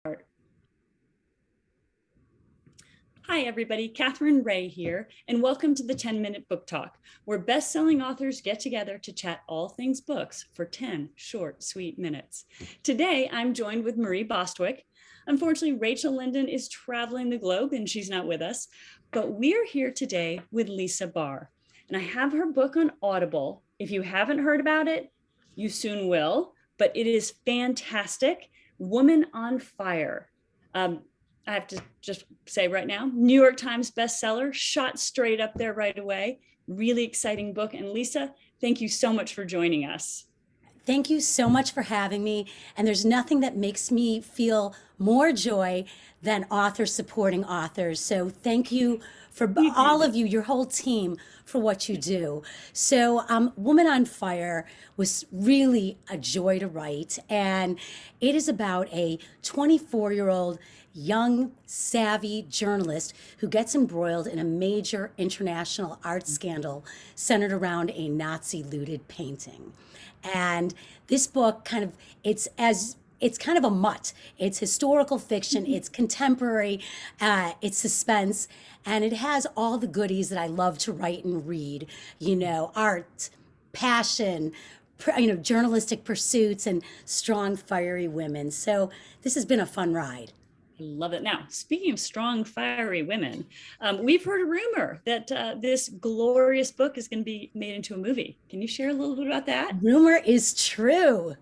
Hi, everybody. Katherine Reay here, and welcome to the 10-Minute Book Talk, where best-selling authors get together to chat all things books for 10 short, sweet minutes. Today, I'm joined with Marie Bostwick. Unfortunately, Rachel Linden is traveling the globe, and she's not with us, but we're here today with Lisa Barr, and I have her book on Audible. If you haven't heard about it, you soon will, but it is fantastic. Woman on Fire. I have to just say right now, New York Times bestseller, shot straight up there right away. Really exciting book. And Lisa, thank you so much for joining us. Thank you so much for having me. And there's nothing that makes me feel more joy than authors supporting authors. So thank you for all of you, your whole team, for what you do. So Woman on Fire was really a joy to write. And it is about a 24-year-old young, savvy journalist who gets embroiled in a major international art scandal centered around a Nazi looted painting. And this book it's kind of a mutt. It's historical fiction, it's contemporary, it's suspense, and it has all the goodies that I love to write and read, art, passion, journalistic pursuits, and strong, fiery women. So this has been a fun ride. I love it. Now, speaking of strong, fiery women, we've heard a rumor that this glorious book is going to be made into a movie. Can you share a little bit about that? Rumor is true.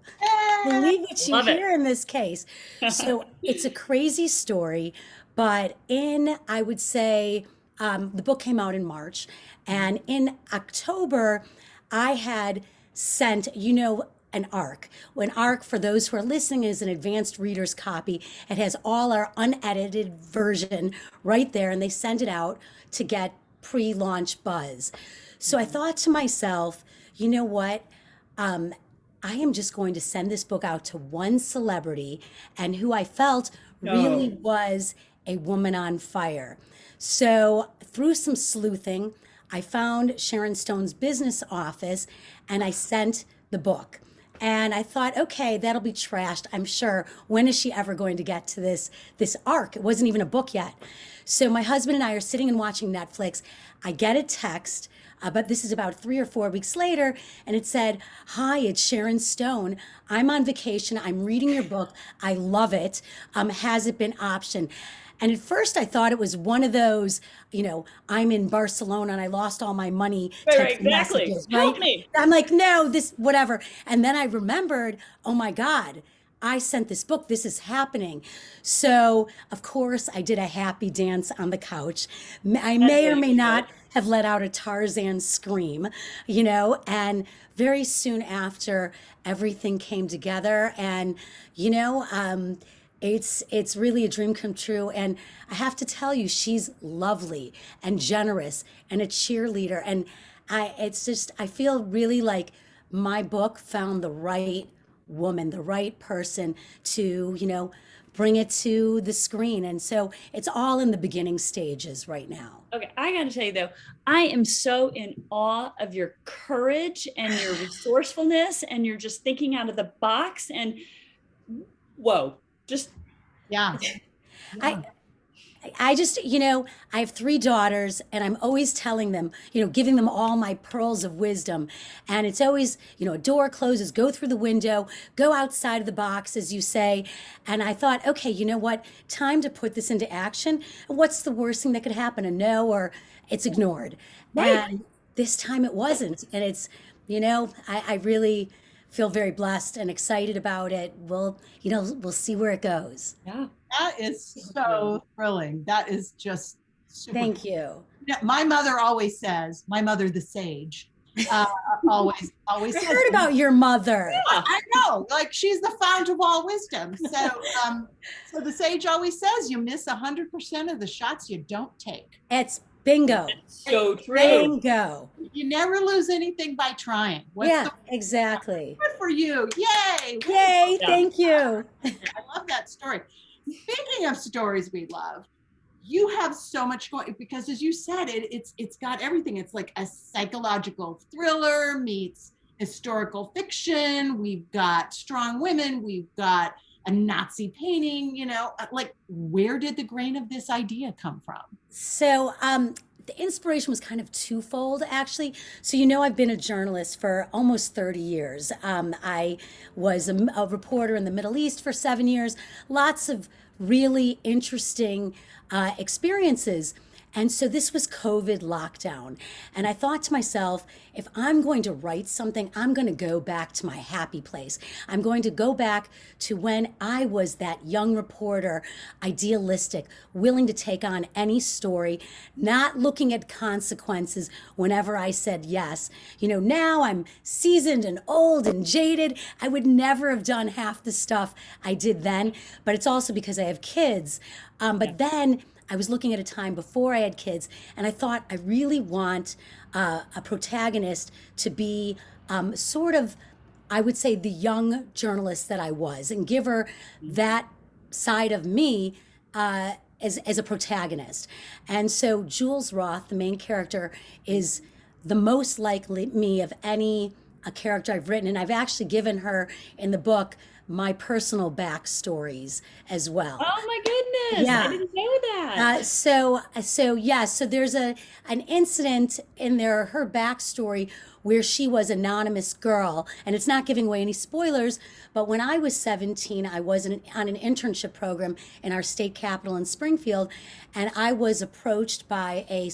Believe what you Love it. hear in this case. So it's a crazy story, but I would say, the book came out in March, and in October, I had sent, an ARC. An ARC, for those who are listening, is an advanced reader's copy. It has all our unedited version right there, and they send it out to get pre-launch buzz. So I thought to myself, you know what? I am just going to send this book out to one celebrity and who I felt really was a woman on fire. So through some sleuthing, I found Sharon Stone's business office and I sent the book. And I thought, okay, that'll be trashed, I'm sure. When is she ever going to get to this arc? It wasn't even a book yet. So my husband and I are sitting and watching Netflix. I get a text, but this is about 3 or 4 weeks later, and it said, "Hi, it's Sharon Stone. I'm on vacation. I'm reading your book. I love it. Has it been optioned?" And at first I thought it was one of those, I'm in Barcelona and I lost all my money Right, type exactly. messages, Help right? me. I'm like, no, this, whatever. And then I remembered, oh my God, I sent this book. This is happening. So, of course, I did a happy dance on the couch. I may or may not have let out a Tarzan scream, and very soon after, everything came together. And, it's really a dream come true. And I have to tell you, she's lovely and generous and a cheerleader. And I feel really like my book found the right woman, the right person to, bring it to the screen. And so it's all in the beginning stages right now. Okay, I got to tell you though, I am so in awe of your courage and your resourcefulness, and you're just thinking out of the box. And whoa, just yeah. I just, I have 3 daughters and I'm always telling them, giving them all my pearls of wisdom. And it's always, a door closes, go through the window, go outside of the box, as you say. And I thought, okay, you know what? Time to put this into action. What's the worst thing that could happen? A no, or it's ignored. Right. And this time it wasn't. And it's, I really feel very blessed and excited about it. We'll see where it goes. Yeah. That is so thrilling. That is just super. Thank you. My mother always says, my mother, the sage, always I says, heard about your mother. Yeah, I know, like she's the fount of all wisdom. So, so the sage always says, you miss 100% of the shots you don't take. It's bingo. So true. Bingo. You never lose anything by trying. Exactly. Good for you. Yay. Yay. Thank you. I love that story. Speaking of stories we love, you have so much going, because as you said, it's got everything. It's like a psychological thriller meets historical fiction. We've got strong women. We've got a Nazi painting, like where did the grain of this idea come from? So, the inspiration was kind of twofold, actually. So, I've been a journalist for almost 30 years. I was a reporter in the Middle East for 7 years, lots of really interesting experiences. And so this was COVID lockdown. And I thought to myself, if I'm going to write something, I'm going to go back to my happy place. I'm going to go back to when I was that young reporter, idealistic, willing to take on any story, not looking at consequences whenever I said yes. Now I'm seasoned and old and jaded. I would never have done half the stuff I did then, but it's also because I have kids. But then I was looking at a time before I had kids, and I thought I really want a protagonist to be sort of, I would say, the young journalist that I was, and give her that side of me as a protagonist. And so Jules Roth, the main character, is the most like me of any a character I've written, and I've actually given her in the book my personal backstories as well. Oh my goodness! Yeah. I didn't know that. So there's an incident in there, her backstory, where she was an anonymous girl, and it's not giving away any spoilers. But when I was 17, I was on an internship program in our state capital in Springfield, and I was approached by a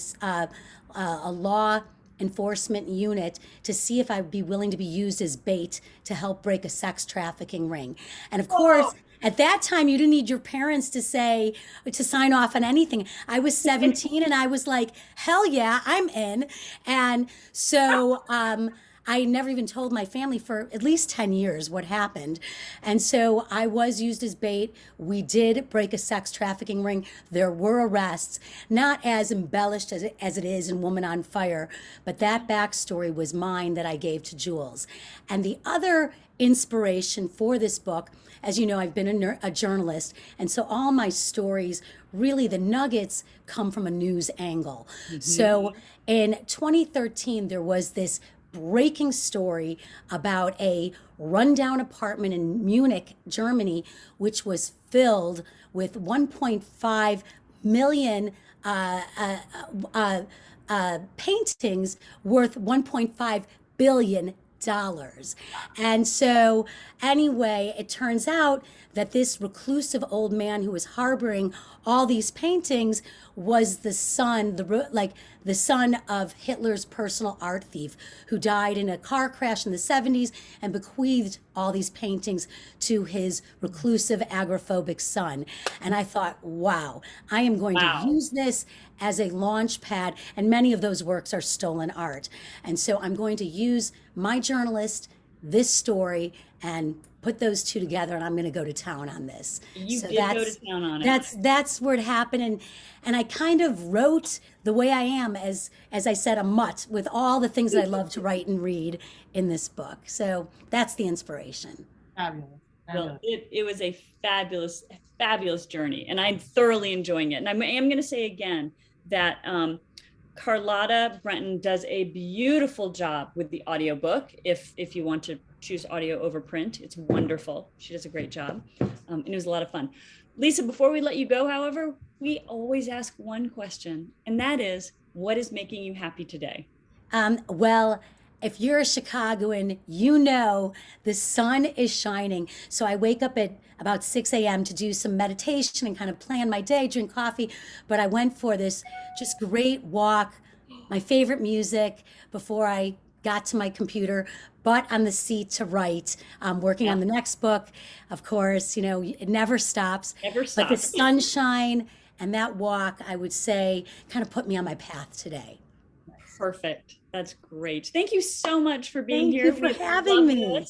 law enforcement unit to see if I would be willing to be used as bait to help break a sex trafficking ring. And of course, at that time, you didn't need your parents to sign off on anything. I was 17 and I was like, hell yeah, I'm in. And so I never even told my family for at least 10 years what happened. And so I was used as bait. We did break a sex trafficking ring. There were arrests, not as embellished as it is in Woman on Fire, but that backstory was mine that I gave to Jules. And the other inspiration for this book, as you know, I've been a journalist, and so all my stories, really the nuggets come from a news angle. Mm-hmm. So in 2013, there was this breaking story about a rundown apartment in Munich, Germany, which was filled with 1.5 million paintings worth $1.5 billion. And so anyway, it turns out that this reclusive old man who was harboring all these paintings was the son of Hitler's personal art thief, who died in a car crash in the 70s and bequeathed all these paintings to his reclusive, agoraphobic son. And I thought, wow, I am going to use this as a launch pad, and many of those works are stolen art. And so I'm going to use my journalist, this story, and put those two together, and I'm going to go to town on this. You did go to town on it. That's where it happened, and I kind of wrote the way I am, as I said, a mutt with all the things that I love to write and read in this book. So that's the inspiration. Fabulous. Well, it was a fabulous journey, and I'm thoroughly enjoying it. And I am going to say again that Carlotta Brenton does a beautiful job with the audiobook. If you want to choose audio over print, it's wonderful. She does a great job, and it was a lot of fun. Lisa, before we let you go, however, we always ask one question, and that is, what is making you happy today? Well, if you're a Chicagoan, you know the sun is shining. So I wake up at about 6 a.m. to do some meditation and kind of plan my day, drink coffee. But I went for this just great walk, my favorite music before I got to my computer, butt on the seat to write. I'm working on the next book. Of course, it never stops. Never stops. But the sunshine and that walk, I would say, kind of put me on my path today. Perfect. That's great. Thank you so much for being here. Thank you for having me.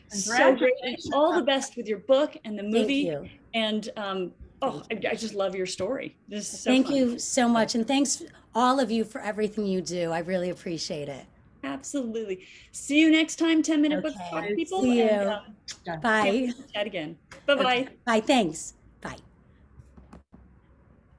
So great. All the best with your book and the movie. Thank you. And I just love your story. This is so Thank fun. you so much. And thanks all of you for everything you do. I really appreciate it. Absolutely. See you next time, 10-minute book talk, people. See you. And, Bye. chat again. Bye-bye. Okay. Bye. Thanks. Bye.